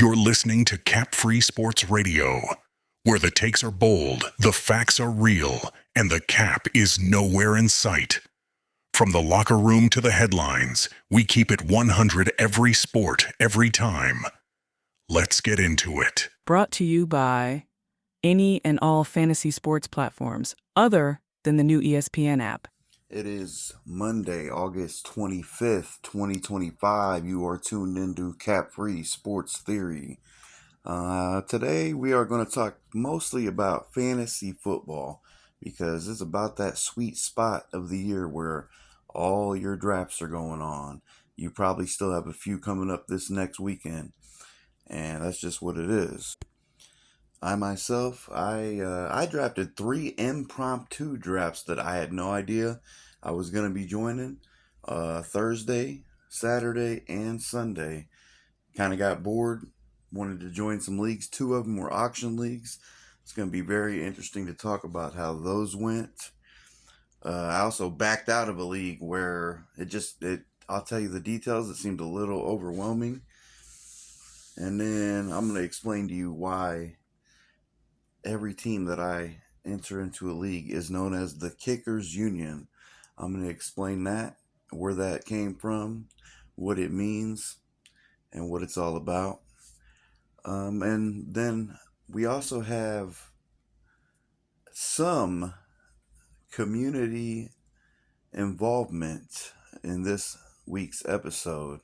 You're listening to Cap Free Sports Radio, where the takes are bold, the facts are real, and the cap is nowhere in sight. From the locker room to the headlines, we keep it 100 every sport, every time. Let's get into it. Brought to you by any and all fantasy sports platforms other than the new ESPN app. It is Monday, August 25th, 2025. You are tuned into Cap Free Sports Theory. Today we are going to talk mostly about fantasy football because it's about that sweet spot of the year where all your drafts are going on. You probably still have a few coming up this next weekend, and that's just what it is. I myself, I drafted 3 impromptu drafts that I had no idea I was going to be joining Thursday, Saturday, and Sunday. Kind of got bored, wanted to join some leagues. 2 of them were auction leagues. It's going to be very interesting to talk about how those went. I also backed out of a league where I'll tell you the details, it seemed a little overwhelming. And then I'm going to explain to you why every team that I enter into a league is known as the Kickers Union. I'm going to explain that, where that came from, what it means, and what it's all about. And then we also have some community involvement in this week's episode.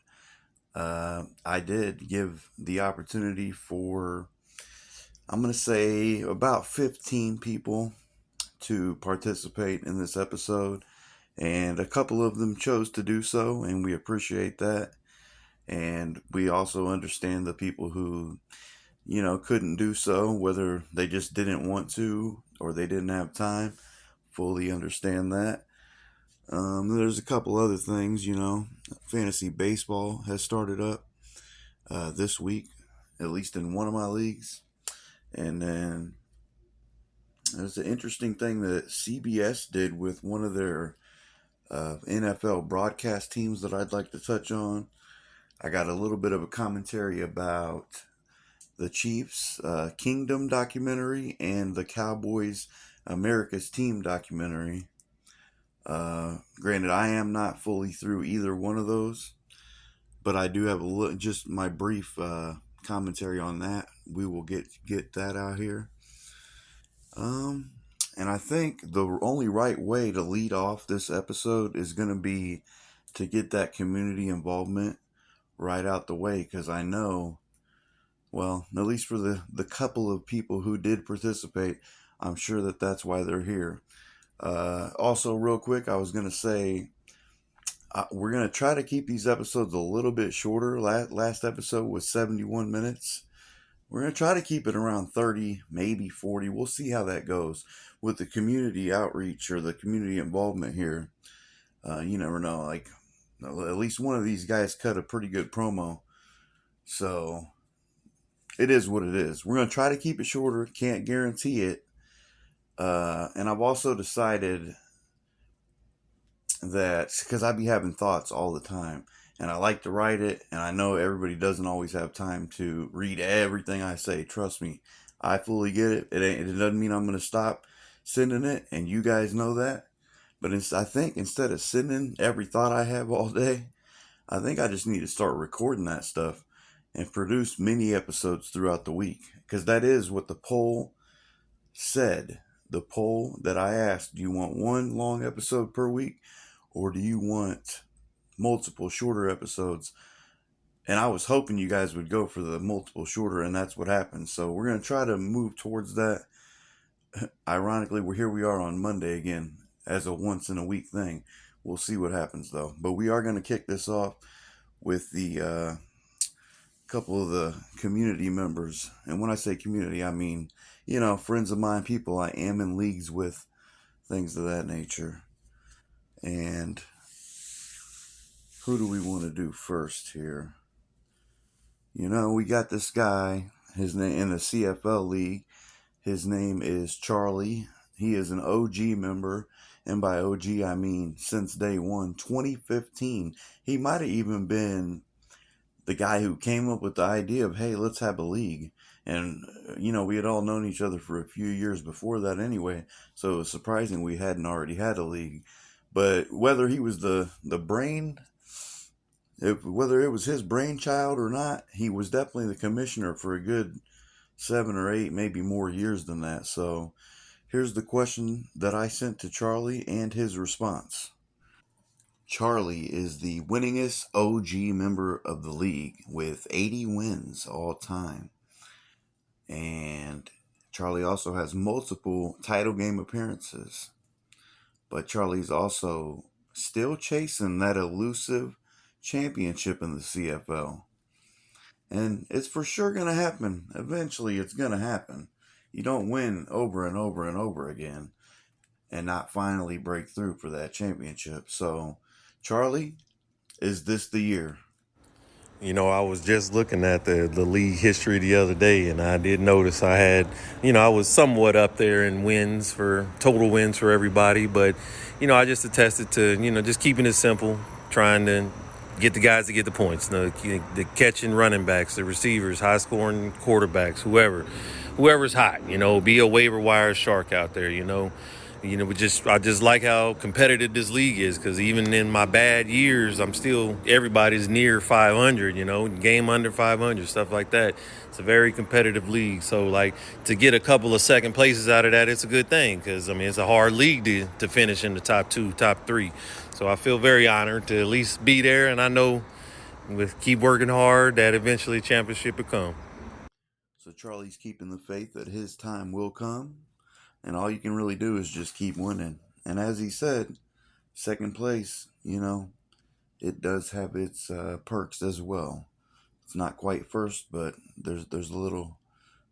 I did give the opportunity for, I'm going to say, about 15 people to participate in this episode, and a couple of them chose to do so, and we appreciate that. And we also understand the people who, couldn't do so, whether they just didn't want to or they didn't have time. Fully understand that. There's a couple other things, fantasy baseball has started up this week, at least in one of my leagues. And then there's an interesting thing that CBS did with one of their NFL broadcast teams that I'd like to touch on. I got a little bit of a commentary about the Chiefs Kingdom documentary and the Cowboys America's Team documentary. Granted, I am not fully through either one of those, but I do have just my brief commentary on that. We will get that out here. And I think the only right way to lead off this episode is going to be to get that community involvement right out the way, because I know, well, at least for the couple of people who did participate, I'm sure that that's why they're here. Also, real quick, I was going to say, we're going to try to keep these episodes a little bit shorter. Last episode was 71 minutes. We're going to try to keep it around 30, maybe 40. We'll see how that goes with the community outreach or the community involvement here. You never know. Like, at least one of these guys cut a pretty good promo. So it is what it is. We're going to try to keep it shorter. Can't guarantee it. And I've also decided that, because I be having thoughts all the time, and I like to write it, and I know everybody doesn't always have time to read everything I say. Trust me, I fully get it. It doesn't mean I'm going to stop sending it, and you guys know that. But I think instead of sending every thought I have all day, I think I just need to start recording that stuff and produce mini episodes throughout the week, because that is what the poll said. The poll that I asked, do you want one long episode per week, or do you want multiple shorter episodes? And I was hoping you guys would go for the multiple shorter, and that's what happened. So we're going to try to move towards that. Ironically, here we are on Monday again as a once in a week thing. We'll see what happens though. But we are going to kick this off with the couple of the community members. And when I say community, I mean, friends of mine, people I am in leagues with, things of that nature. And who do we want to do first here? We got this guy, his name in the CFL league. His name is Charlie. He is an OG member. And by OG, I mean since day one, 2015. He might have even been the guy who came up with the idea of, hey, let's have a league. And, we had all known each other for a few years before that anyway, so it was surprising we hadn't already had a league. But whether he was the brain, whether it was his brainchild or not, he was definitely the commissioner for a good 7 or 8, maybe more years than that. So here's the question that I sent to Charlie and his response. Charlie is the winningest OG member of the league with 80 wins all time. And Charlie also has multiple title game appearances. But Charlie's also still chasing that elusive championship in the CFL. And it's for sure going to happen. Eventually, it's going to happen. You don't win over and over and over again and not finally break through for that championship. So, Charlie, is this the year? I was just looking at the league history the other day, and I did notice I had, I was somewhat up there in total wins for everybody. But, I just attested to, just keeping it simple, trying to get the guys to get the points, the catching running backs, the receivers, high scoring quarterbacks, whoever's hot, be a waiver wire shark out there, I just like how competitive this league is, because even in my bad years, everybody's near 500, game under 500, stuff like that. It's a very competitive league. So, to get a couple of second places out of that, it's a good thing, because, it's a hard league to finish in the top 2, top 3. So I feel very honored to at least be there, and I know with keep working hard that eventually championship will come. So, Charlie's keeping the faith that his time will come. And all you can really do is just keep winning. And as he said, second place, it does have its perks as well. It's not quite first, but there's a little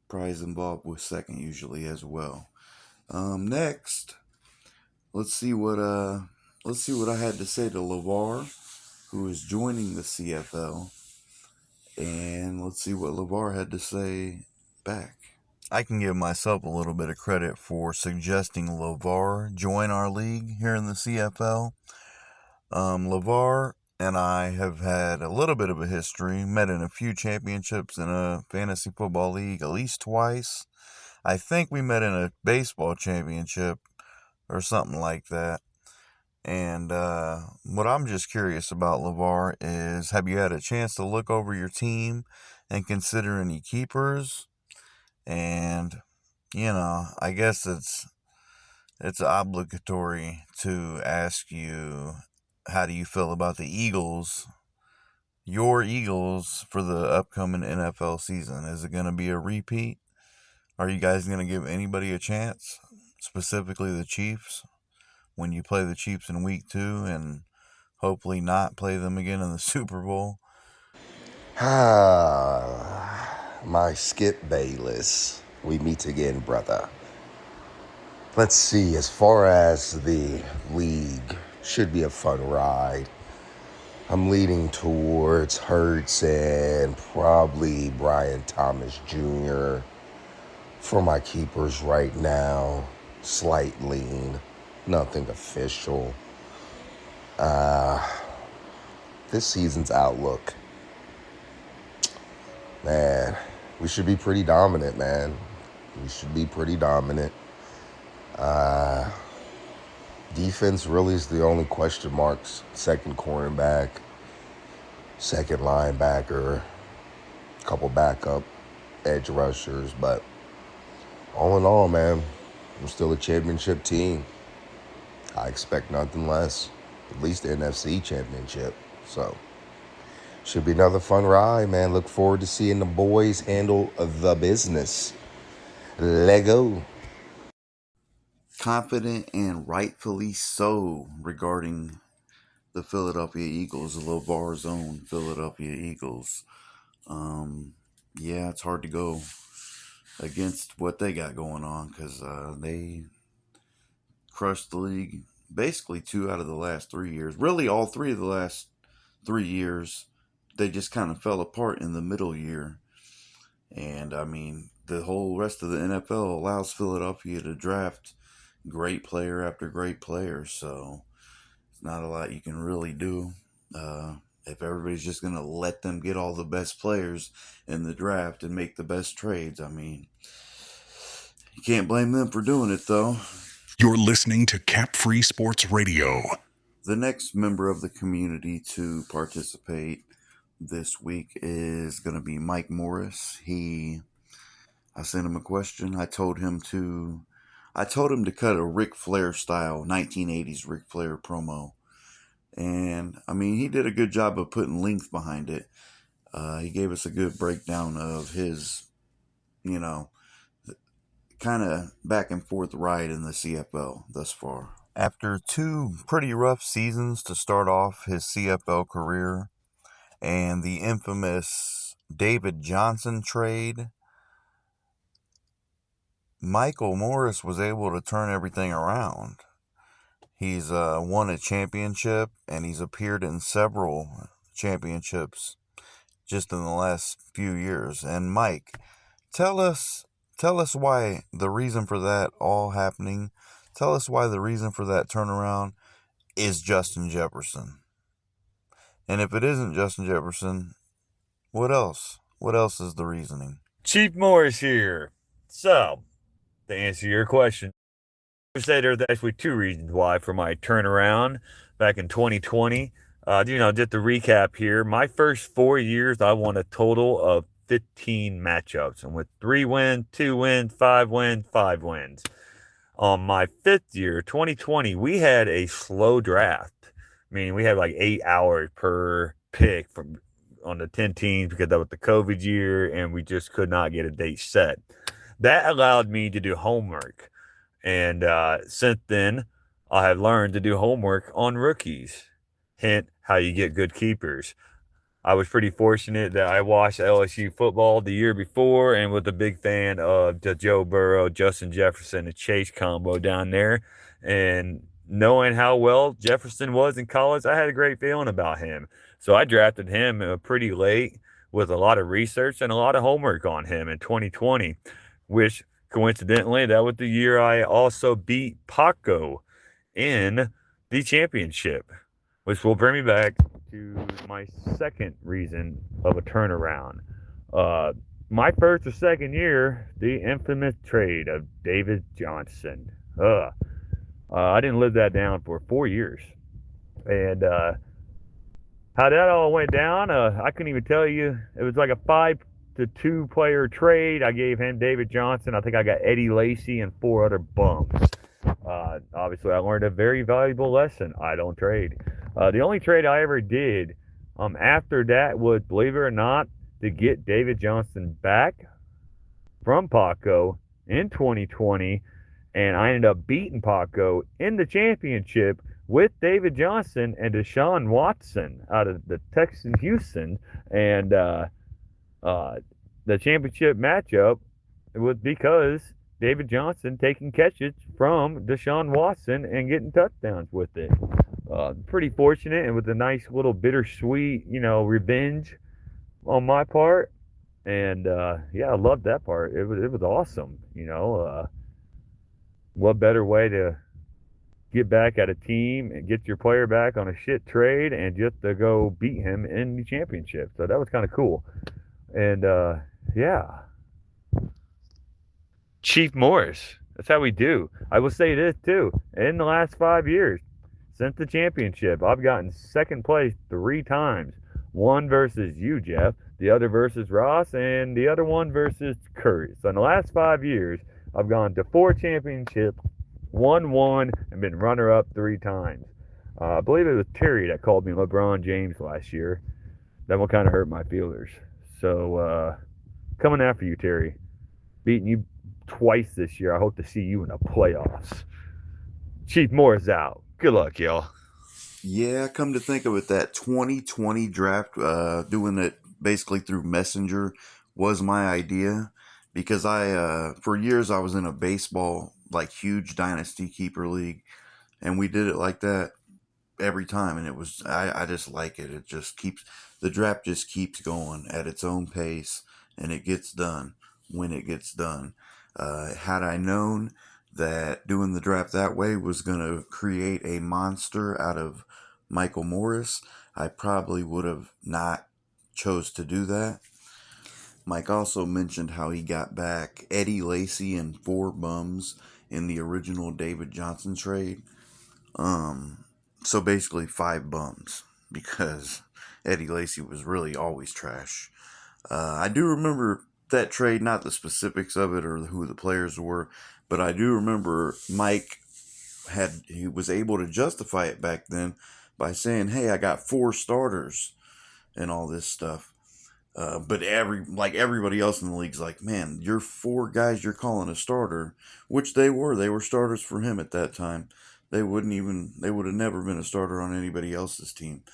prize involved with second usually as well. Next, let's see what I had to say to LeVar, who is joining the CFL, and let's see what LeVar had to say back. I can give myself a little bit of credit for suggesting LeVar join our league here in the CFL. LeVar and I have had a little bit of a history, met in a few championships in a fantasy football league at least twice. I think we met in a baseball championship or something like that. And what I'm just curious about, LeVar, is have you had a chance to look over your team and consider any keepers? And, I guess it's obligatory to ask you, how do you feel about the Eagles, your Eagles, for the upcoming NFL season? Is it going to be a repeat? Are you guys going to give anybody a chance, specifically the Chiefs, when you play the Chiefs in week 2 and hopefully not play them again in the Super Bowl? My Skip Bayless. We meet again, brother. Let's see, as far as the league, should be a fun ride. I'm leaning towards Hurts and probably Brian Thomas Jr. for my keepers right now. Slight lean, nothing official. This season's outlook. Man, we should be pretty dominant, man. We should be pretty dominant. Defense really is the only question marks. Second cornerback, second linebacker, a couple backup edge rushers. But all in all, man, we're still a championship team. I expect nothing less. At least the NFC championship. So, should be another fun ride, man. Look forward to seeing the boys handle the business. Lego. Confident and rightfully so regarding the Philadelphia Eagles, LeVar's own Philadelphia Eagles. Yeah, it's hard to go against what they got going on, because they crushed the league basically 2 out of the last 3 years. Really, all 3 of the last 3 years, they just kind of fell apart in the middle year. And, the whole rest of the NFL allows Philadelphia to draft great player after great player, so it's not a lot you can really do if everybody's just going to let them get all the best players in the draft and make the best trades. I mean, you can't blame them for doing it, though. You're listening to Cap Free Sports Radio. The next member of the community to participate this week is going to be Mike Morris. I sent him a question. I told him to cut a Ric Flair style 1980s Ric Flair promo. And I mean, he did a good job of putting length behind it. He gave us a good breakdown of his, kind of back and forth ride in the CFL thus far. After 2 pretty rough seasons to start off his CFL career and the infamous David Johnson trade, Michael Morris was able to turn everything around. He's won a championship, and he's appeared in several championships just in the last few years. And Mike, tell us why the reason for that all happening. Tell us why the reason for that turnaround is Justin Jefferson. And if it isn't Justin Jefferson, what else? What else is the reasoning? Chief Morris here. So, to answer your question, I would say there's actually 2 reasons why for my turnaround back in 2020. Just to recap here, my first 4 years, I won a total of 15 matchups, and with 3 wins, 2 wins, 5 wins, 5 wins. On my 5th year, 2020, we had a slow draft, meaning we had like 8 hours per pick on the 10 teams because that was the COVID year, and we just could not get a date set. That allowed me to do homework. And since then, I have learned to do homework on rookies. Hint, how you get good keepers. I was pretty fortunate that I watched LSU football the year before and was a big fan of the Joe Burrow, Justin Jefferson, and Chase combo down there. And knowing how well Jefferson was in college, I had a great feeling about him. So I drafted him pretty late with a lot of research and a lot of homework on him in 2020, which coincidentally, that was the year I also beat Paco in the championship, which will bring me back to my second reason of a turnaround. My first or second year, the infamous trade of David Johnson. I didn't live that down for 4 years. And how that all went down, I couldn't even tell you. It was like a 5-2 player trade. I gave him David Johnson. I think I got Eddie Lacy and 4 other bums. Obviously, I learned a very valuable lesson. I don't trade. The only trade I ever did after that was, believe it or not, to get David Johnson back from Paco in 2020, and I ended up beating Paco in the championship with David Johnson and Deshaun Watson out of the Texans Houston, and the championship matchup was because David Johnson taking catches from Deshaun Watson and getting touchdowns with it. Pretty fortunate, and with a nice little bittersweet, revenge on my part. And I loved that part. It was awesome. What better way to get back at a team and get your player back on a shit trade and just to go beat him in the championship. So that was kind of cool. And Chief Morris, that's how we do. I will say this too. In the last 5 years, since the championship, I've gotten second place 3 times. One versus you, Jeff, the other versus Ross, and the other one versus Kurt. So in the last 5 years, I've gone to 4 championships, won 1, and been runner-up 3 times. I believe it was Terry that called me LeBron James last year. That one kind of hurt my feelers. So, coming after you, Terry. Beating you twice this year. I hope to see you in the playoffs. Chief Morris out. Good luck, y'all. Yeah, come to think of it, that 2020 draft, doing it basically through Messenger was my idea, because for years I was in a baseball, like, huge dynasty keeper league, and we did it like that every time, and it was, I just like it. It just the draft just keeps going at its own pace, and it gets done when it gets done. Had I known that doing the draft that way was going to create a monster out of Michael Morris, I probably would have not chose to do that. Mike also mentioned how he got back Eddie Lacy and 4 bums in the original David Johnson trade. So basically 5 bums because Eddie Lacy was really always trash. I do remember that trade, not the specifics of it or who the players were, but I do remember Mike he was able to justify it back then by saying, "Hey, I got 4 starters and all this stuff." But everybody else in the league's like, "Man, you're 4 guys you're calling a starter," which they were. They were starters for him at that time. They would have never been a starter on anybody else's team.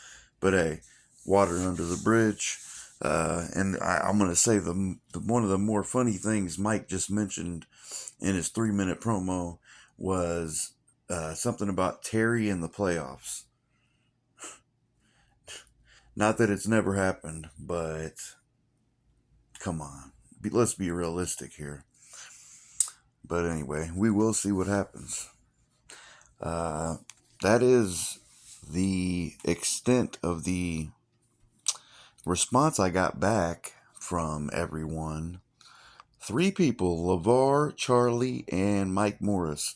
But hey, water under the bridge. And I'm going to say one of the more funny things Mike just mentioned in his 3-minute promo was something about Terry in the playoffs. Not that it's never happened, but come on. Let's be realistic here. But anyway, we will see what happens. That is the extent of the response I got back from everyone. 3 people, LeVar, Charlie, and Mike Morris.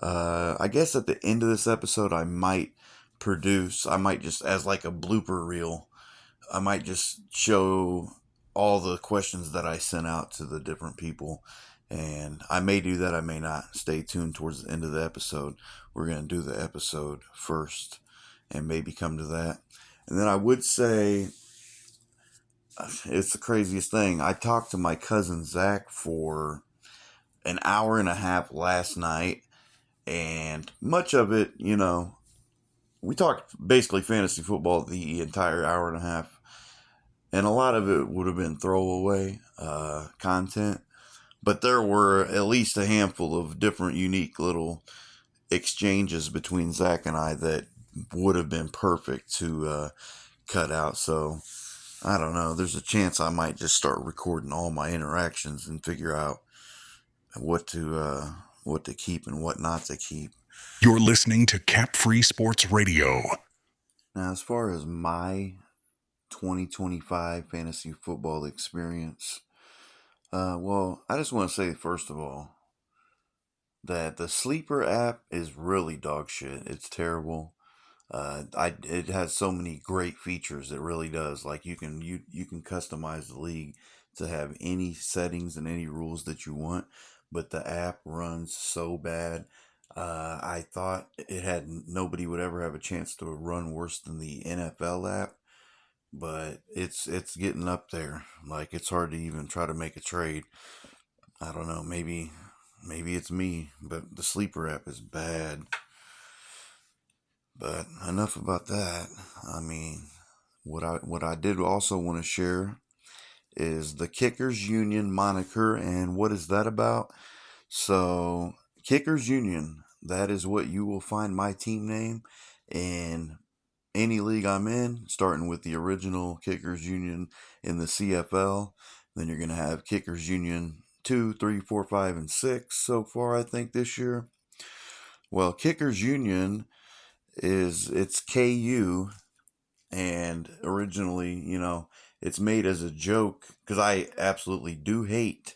I guess at the end of this episode, I might just, as like a blooper reel, I might just show all the questions that I sent out to the different people. And I may do that, I may not. Stay tuned towards the end of the episode. We're going to do the episode first and maybe come to that. And then I would say, it's the craziest thing. I talked to my cousin Zach for an hour and a half last night. And much of it, we talked basically fantasy football the entire hour and a half. And a lot of it would have been throwaway content. But there were at least a handful of different unique little exchanges between Zach and I that would have been perfect to cut out. So, I don't know. There's a chance I might just start recording all my interactions and figure out what to keep and what not to keep. You're listening to Cap Free Sports Radio. Now, as far as my 2025 fantasy football experience, well, I just want to say, first of all, that the Sleeper app is really dog shit. It's terrible. It has so many great features. It really does. Like you can customize the league to have any settings and any rules that you want, but the app runs so bad. I thought nobody would ever have a chance to run worse than the NFL app, but it's getting up there. Like it's hard to even try to make a trade. I don't know. Maybe it's me, but the Sleeper app is bad. But enough about that. I mean, what I did also want to share is the Kickers Union moniker, and what is that about? So, Kickers Union, that is what you will find my team name in any league I'm in, starting with the original Kickers Union in the CFL. Then you're going to have Kickers Union 2, 3, 4, 5, and 6 so far, I think, this year. Well, Kickers Union it's KU, and originally, it's made as a joke because I absolutely do hate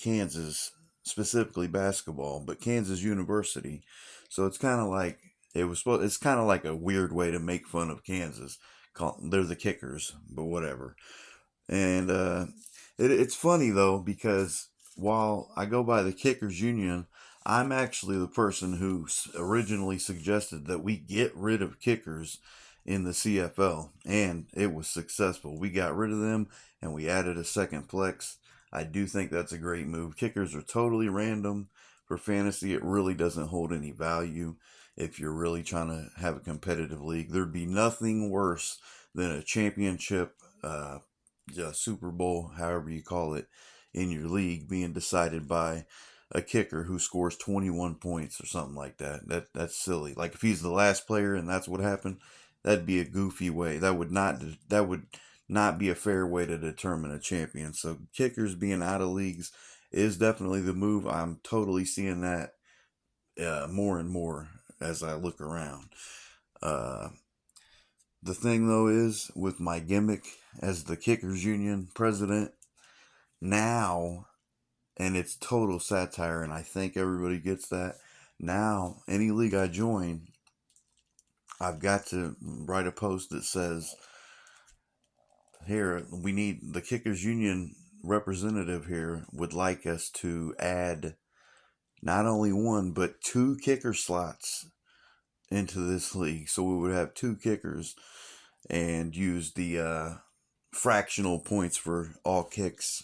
Kansas, specifically basketball, but Kansas University. So it's kind of like it's kind of like a weird way to make fun of Kansas. They're the Kickers, but whatever. And it's funny though, because while I go by the Kickers Union, I'm actually the person who originally suggested that we get rid of kickers in the CFL, and it was successful. We got rid of them, and we added a second flex. I do think that's a great move. Kickers are totally random. For fantasy, it really doesn't hold any value. If you're really trying to have a competitive league, there'd be nothing worse than a championship, Super Bowl, however you call it, in your league being decided by a kicker who scores 21 points or something like that. That's silly. Like if he's the last player and that's what happened, that'd be a goofy way. That would not be a fair way to determine a champion. So kickers being out of leagues is definitely the move. I'm totally seeing that more and more as I look around. The thing, though, is with my gimmick as the Kickers Union president now, and it's total satire, and I think everybody gets that. Now, any league I join, I've got to write a post that says, here, we need the Kickers Union representative here would like us to add not only one, but 2 kicker slots into this league. So we would have 2 kickers and use the fractional points for all kicks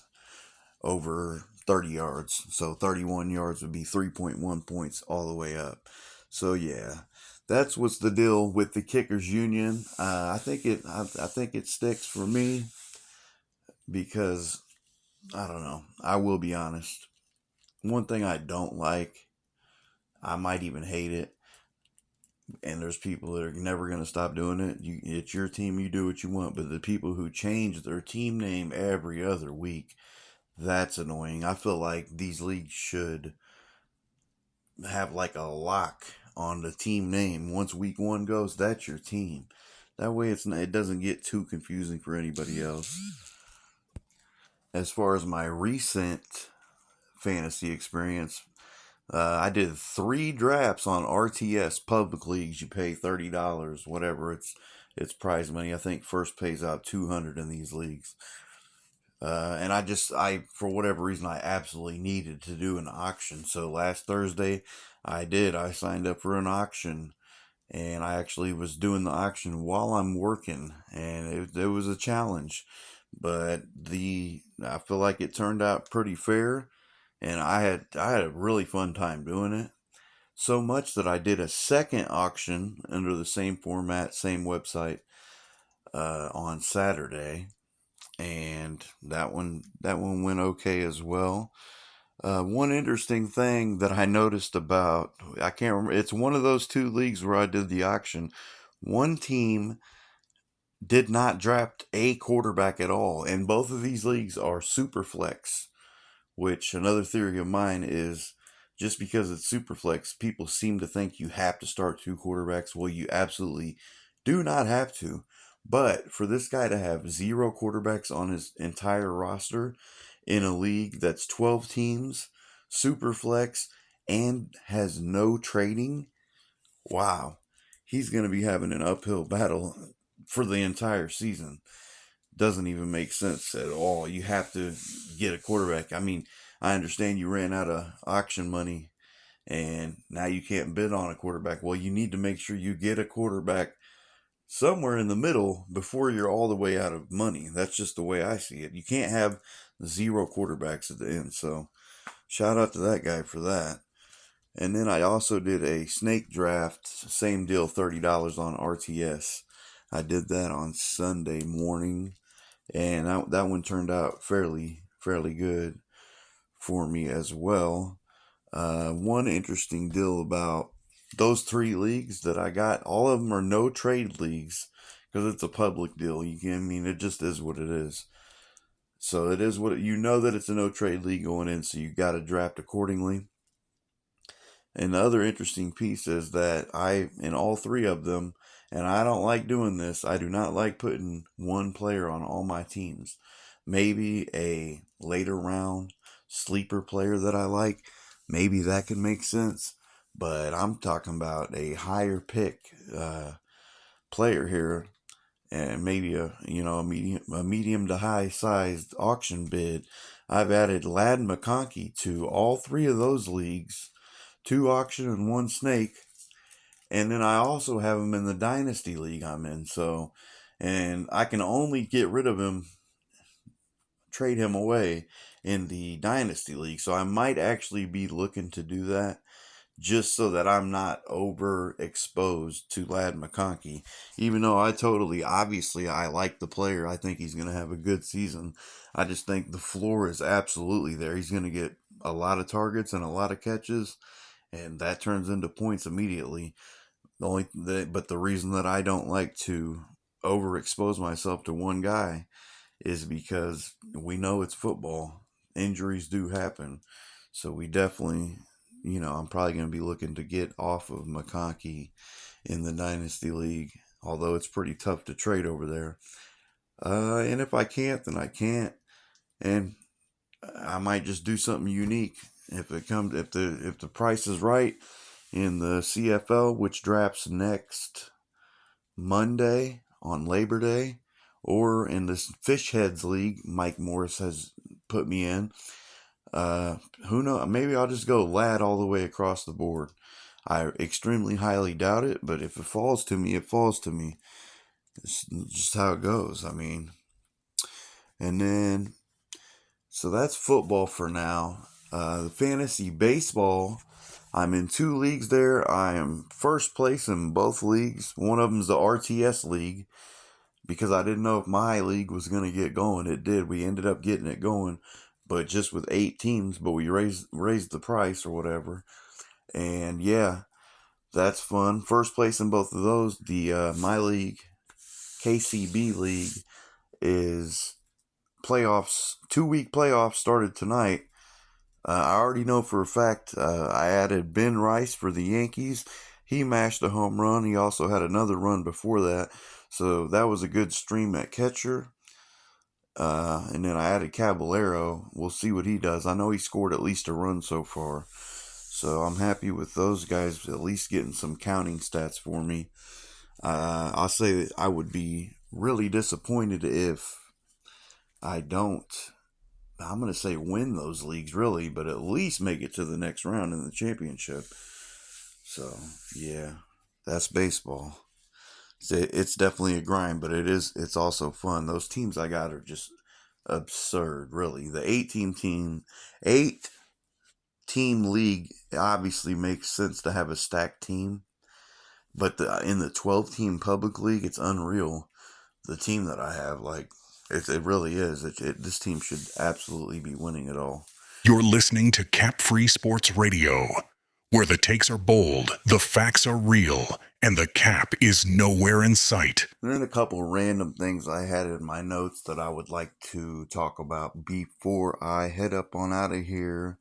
over 30 yards. So 31 yards would be 3.1 points all the way up. So yeah, that's what's the deal with the Kickers Union. I think it sticks for me because I don't know. I will be honest. One thing I don't like, I might even hate it, and there's people that are never going to stop doing it. It's your team, you do what you want. But the people who change their team name every other week, that's annoying. I feel like these leagues should have like a lock on the team name. Once week 1 goes, that's your team. That way it doesn't get too confusing for anybody else. As far as my recent fantasy experience, I did 3 drafts on RTS public leagues. You pay $30, whatever. It's prize money. I think first pays out $200 in these leagues. And I for whatever reason, I absolutely needed to do an auction. So last Thursday, I signed up for an auction, and I actually was doing the auction while I'm working, and it was a challenge, but I feel like it turned out pretty fair, and I had a really fun time doing it. So much that I did a second auction under the same format, same website, on Saturday, and that one went okay as well. One interesting thing that I noticed about, I can't remember, it's one of those 2 leagues where I did the auction. One team did not draft a quarterback at all, and both of these leagues are super flex, which another theory of mine is just because it's super flex, people seem to think you have to start 2 quarterbacks. Well, you absolutely do not have to. But for this guy to have 0 quarterbacks on his entire roster in a league that's 12 teams, super flex, and has no trading, wow, he's going to be having an uphill battle for the entire season. Doesn't even make sense at all. You have to get a quarterback. I mean, I understand you ran out of auction money and now you can't bid on a quarterback. Well, you need to make sure you get a quarterback somewhere in the middle before you're all the way out of money. That's just the way I see it. You can't have 0 quarterbacks at the end. So shout out to that guy for that. And then I also did a snake draft, same deal, $30 on RTS. I did that on Sunday morning, and that one turned out fairly good for me as well. One interesting deal about those 3 leagues that I got, all of them are no trade leagues because it's a public deal. It just is what it is. So it is what you know that it's a no trade league going in, so you got to draft accordingly. And the other interesting piece is that in all 3 of them, and I don't like doing this, I do not like putting one player on all my teams. Maybe a later round sleeper player that I like, maybe that could make sense. But I'm talking about a higher pick player here, and maybe a medium to high sized auction bid. I've added Ladd McConkey to all 3 of those leagues, 2 auction and 1 snake. And then I also have him in the Dynasty League I'm in. So, and I can only get rid of him, trade him away in the Dynasty League. So I might actually be looking to do that just so that I'm not overexposed to Ladd McConkey. Even though obviously I like the player. I think he's going to have a good season. I just think the floor is absolutely there. He's going to get a lot of targets and a lot of catches, and that turns into points immediately. But the reason that I don't like to overexpose myself to one guy is because we know it's football. Injuries do happen. So we definitely, I'm probably going to be looking to get off of McConkey in the Dynasty League although it's pretty tough to trade over there. And if I can't, then I can't, and I might just do something unique if the price is right in the CFL, which drafts next Monday on Labor Day, or in this Fish Heads League Mike Morris has put me in. Who knows? Maybe I'll just go lad all the way across the board. I extremely highly doubt it, but if it falls to me, it falls to me. It's just how it goes. I mean, and then, so that's football for now. The fantasy baseball, I'm in 2 leagues there. I am first place in both leagues. One of them's the RTS league, because I didn't know if my league was going to get going. It did. We ended up getting it going, but just with 8 teams, but we raised the price or whatever. And yeah, that's fun. First place in both of those. The my league, KCB league, is playoffs. 2-week playoffs started tonight. I already know for a fact I added Ben Rice for the Yankees. He mashed a home run. He also had another run before that. So that was a good stream at catcher. And then I added Caballero. We'll see what he does. I know he scored at least a run so far. So I'm happy with those guys at least getting some counting stats for me. I'll say that I would be really disappointed if I don't, I'm going to say win those leagues really, but at least make it to the next round in the championship. So, yeah, that's baseball. It's definitely a grind, but it's also fun. Those teams I got are just absurd, really. The 8-team league obviously makes sense to have a stacked team, but in the 12-team public league, it's unreal. The team that I have, like, it really is. This team should absolutely be winning it all. You're listening to Cap Free Sports Radio, where the takes are bold, the facts are real, and the cap is nowhere in sight. And then a couple random things I had in my notes that I would like to talk about before I head up on out of here.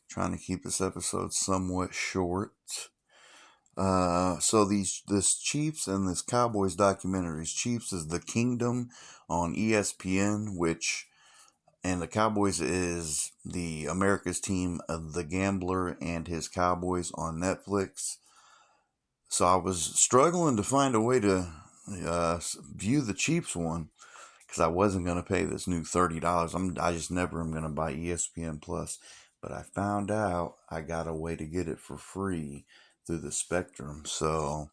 Trying to keep this episode somewhat short. So this Chiefs and this Cowboys documentaries. Chiefs is The Kingdom on ESPN, and the Cowboys is the America's Team of The Gambler and His Cowboys on Netflix. So I was struggling to find a way to view the Chiefs one, because I wasn't going to pay this new $30. I just never am going to buy ESPN Plus. But I found out I got a way to get it for free through the Spectrum. So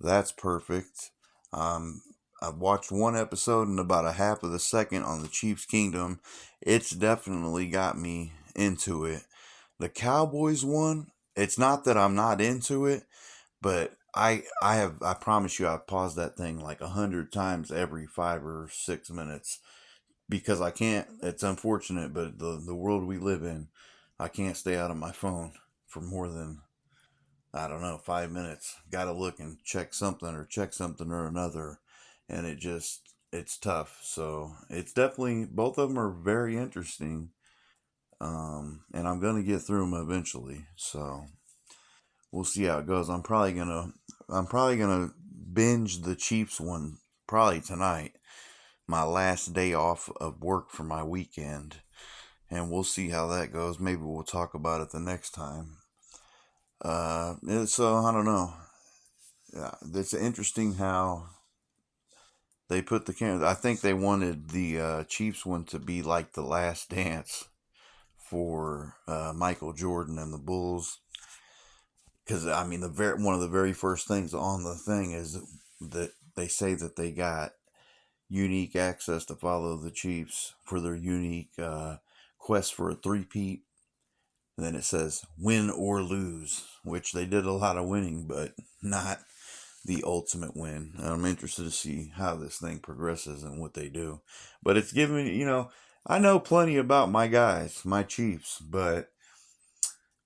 that's perfect. I've watched one episode in about a half of the second on the Chiefs Kingdom. It's definitely got me into it. The Cowboys one, it's not that I'm not into it, but I promise you I've paused that thing like 100 times every 5 or 6 minutes, because I can't. It's unfortunate, but the world we live in, I can't stay out of my phone for more than, I don't know, 5 minutes. Got to look and check something or another. And it's tough. So it's definitely, both of them are very interesting. And I'm going to get through them eventually. So we'll see how it goes. I'm probably going to binge the Chiefs one probably tonight. My last day off of work for my weekend. And we'll see how that goes. Maybe we'll talk about it the next time. So I don't know. Yeah, it's interesting how they put the camera. I think they wanted the Chiefs one to be like the Last Dance for Michael Jordan and the Bulls. Because I mean, one of the very first things on the thing is that they say that they got unique access to follow the Chiefs for their unique quest for a three-peat. And then it says win or lose, which they did a lot of winning, but not the ultimate win. And I'm interested to see how this thing progresses and what they do. But it's giving me, I know plenty about my guys, my Chiefs, but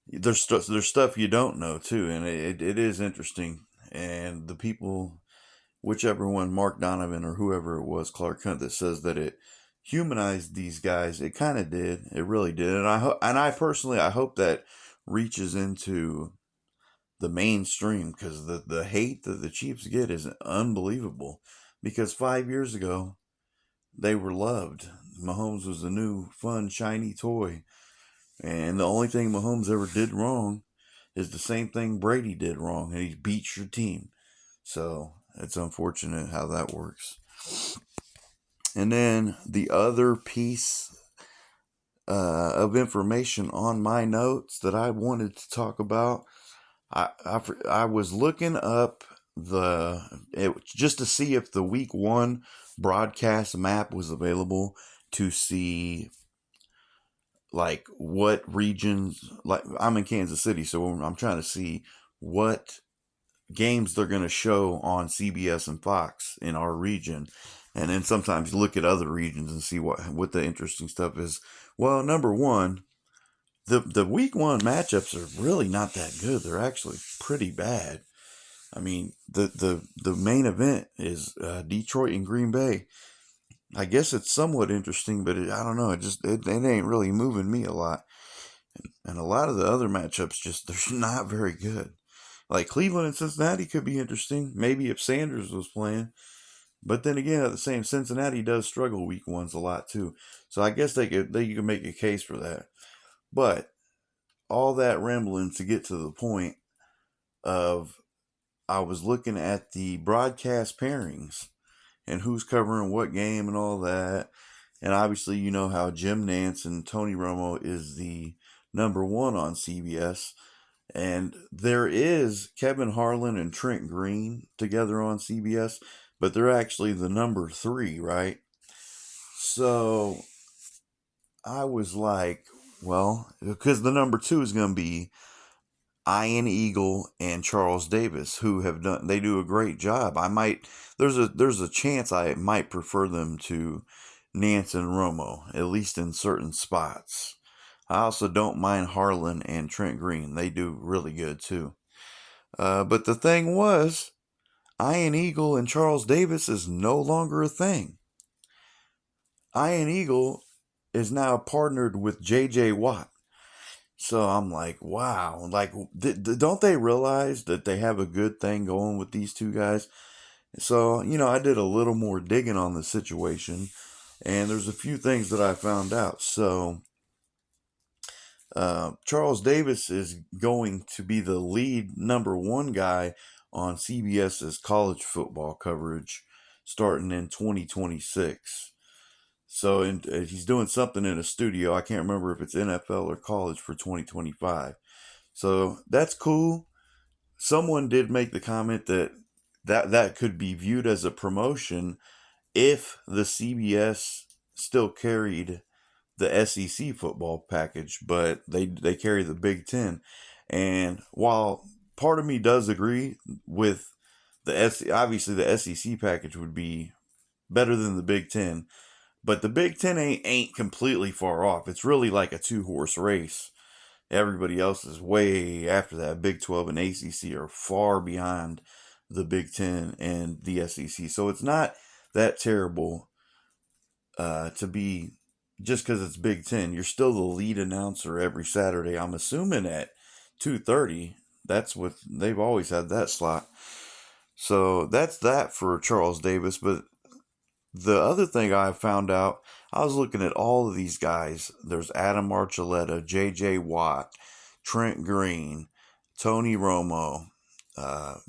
there's stuff you don't know too, and it is interesting. And the people, whichever one, Mark Donovan or whoever it was, Clark Hunt, that says that it humanized these guys, it kind of did. It really did. And I personally, I hope that reaches into the mainstream, because the hate that the Chiefs get is unbelievable. Because 5 years ago, they were loved. Mahomes was a new, fun, shiny toy. And the only thing Mahomes ever did wrong is the same thing Brady did wrong, and he beats your team. So it's unfortunate how that works. And then the other piece of information on my notes that I wanted to talk about, I was looking up just to see if the week 1 broadcast map was available to see like what regions. Like, I'm in Kansas City, so I'm trying to see what games they're going to show on CBS and Fox in our region, and then sometimes look at other regions and see what the interesting stuff is. Well, number one, the week 1 matchups are really not that good. They're actually pretty bad. I mean, the main event is Detroit and Green Bay. I guess it's somewhat interesting, but I don't know. It ain't really moving me a lot. And a lot of the other matchups they're not very good. Like Cleveland and Cincinnati could be interesting. Maybe if Sanders was playing. But then again, at the same, Cincinnati does struggle week 1s a lot too. So I guess they could make a case for that. But all that rambling to get to the point of, I was looking at the broadcast pairings and who's covering what game and all that. And obviously, you know how Jim Nantz and Tony Romo is the number 1 on CBS. And there is Kevin Harlan and Trent Green together on CBS, but they're actually the number 3, right? So I was like, well, because the number 2 is going to be Ian Eagle and Charles Davis, who they do a great job. There's a chance I might prefer them to Nantz and Romo, at least in certain spots. I also don't mind Harlan and Trent Green. They do really good too. But the thing was, Ian Eagle and Charles Davis is no longer a thing. Ian Eagle is now partnered with J.J. Watt. So I'm like, wow. Like, don't they realize that they have a good thing going with these two guys? So, I did a little more digging on the situation, and there's a few things that I found out. So, Charles Davis is going to be the lead number 1 guy on CBS's college football coverage starting in 2026. So he's doing something in a studio. I can't remember if it's NFL or college for 2025. So that's cool. Someone did make the comment that could be viewed as a promotion if the CBS still carried the SEC football package, but they carry the Big Ten. And while part of me does agree with obviously the SEC package would be better than the Big Ten, but the Big Ten ain't completely far off. It's really like a 2-horse race. Everybody else is way after that. Big 12 and ACC are far behind the Big Ten and the SEC. So it's not that terrible to be, just because it's Big Ten. You're still the lead announcer every Saturday. I'm assuming at 2:30. That's what they've always had, that slot. So that's that for Charles Davis. But the other thing I found out, I was looking at all of these guys. There's Adam Archuleta, J.J. Watt, Trent Green, Tony Romo,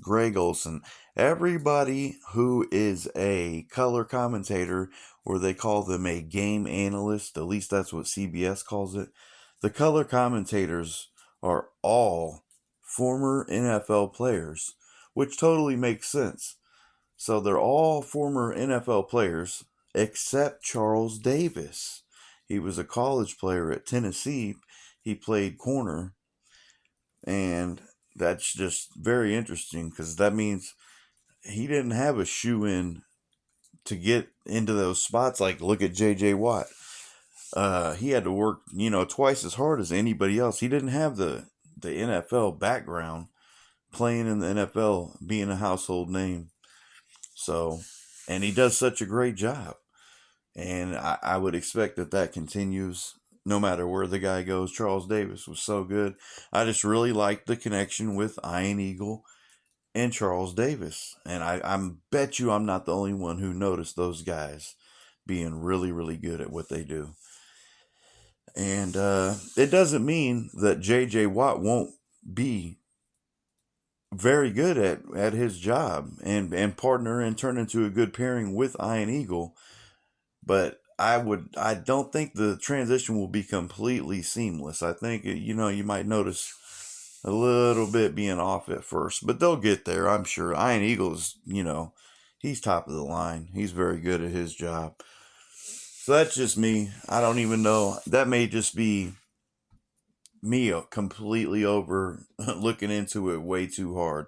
Greg Olson. Everybody who is a color commentator, or they call them a game analyst, at least that's what CBS calls it. The color commentators are all former NFL players, which totally makes sense. So they're all former NFL players except Charles Davis. He was a college player at Tennessee. He played corner. And that's just very interesting, because that means he didn't have a shoe-in to get into those spots. Like, look at J.J. Watt. He had to work, twice as hard as anybody else. He didn't have the NFL background, playing in the NFL, being a household name. So, and he does such a great job. And I would expect that continues. no matter where the guy goes. Charles Davis was so good. I just really liked the connection with Ian Eagle and Charles Davis. And I bet you I'm not the only one who noticed those guys being really, really good at what they do. And it doesn't mean that J.J. Watt won't be very good at his job and partner and turn into a good pairing with Ian Eagle. But I don't think the transition will be completely seamless. I think, you might notice a little bit being off at first, but they'll get there, I'm sure. Ian Eagle's, he's top of the line. He's very good at his job. So that's just me. I don't even know. That may just be me completely over looking into it way too hard.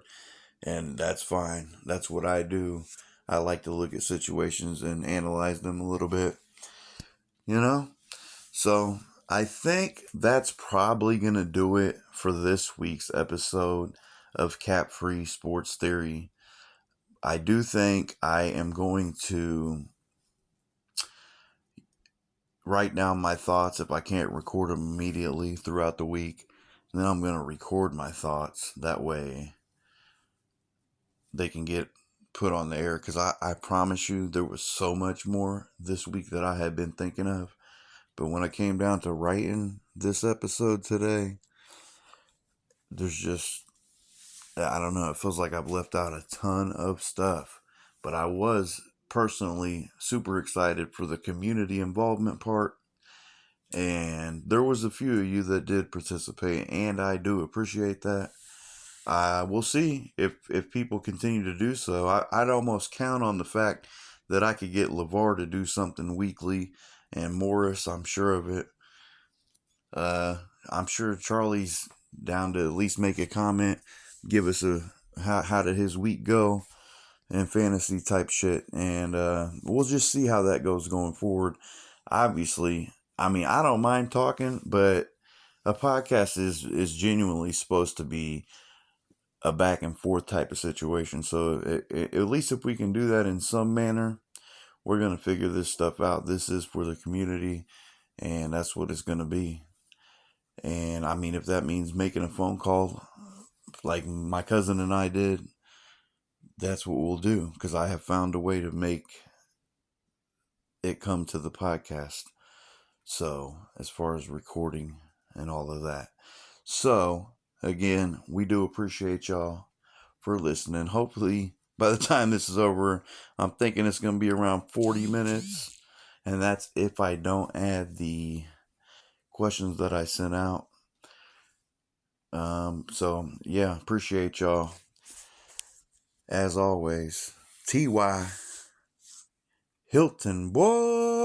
And that's fine. That's what I do. I like to look at situations and analyze them a little bit. So I think that's probably going to do it for this week's episode of Cap Free Sports Theory. I do think I am going to write down my thoughts if I can't record them immediately throughout the week. And then I'm going to record my thoughts. That way they can get put on the air. Because I promise you there was so much more this week that I had been thinking of. But when I came down to writing this episode today, there's just, I don't know, it feels like I've left out a ton of stuff. But I was personally super excited for the community involvement part. And there was a few of you that did participate, and I do appreciate that. We'll see if people continue to do so. I'd almost count on the fact that I could get LeVar to do something weekly, and Morris, I'm sure of it. I'm sure Charlie's down to at least make a comment, give us how did his week go, and fantasy type shit. And we'll just see how that goes going forward. Obviously, I mean, I don't mind talking, but a podcast is genuinely supposed to be a back and forth type of situation. So at least if we can do that in some manner, we're going to figure this stuff out. This is for the community, and that's what it's going to be. And I mean, if that means making a phone call like my cousin and I did, that's what we'll do, because I have found a way to make it come to the podcast. So as far as recording and all of that. So again, we do appreciate y'all for listening. Hopefully by the time this is over, I'm thinking it's going to be around 40 minutes. And that's if I don't add the questions that I sent out. So yeah, appreciate y'all. As always, T.Y. Hilton, boy.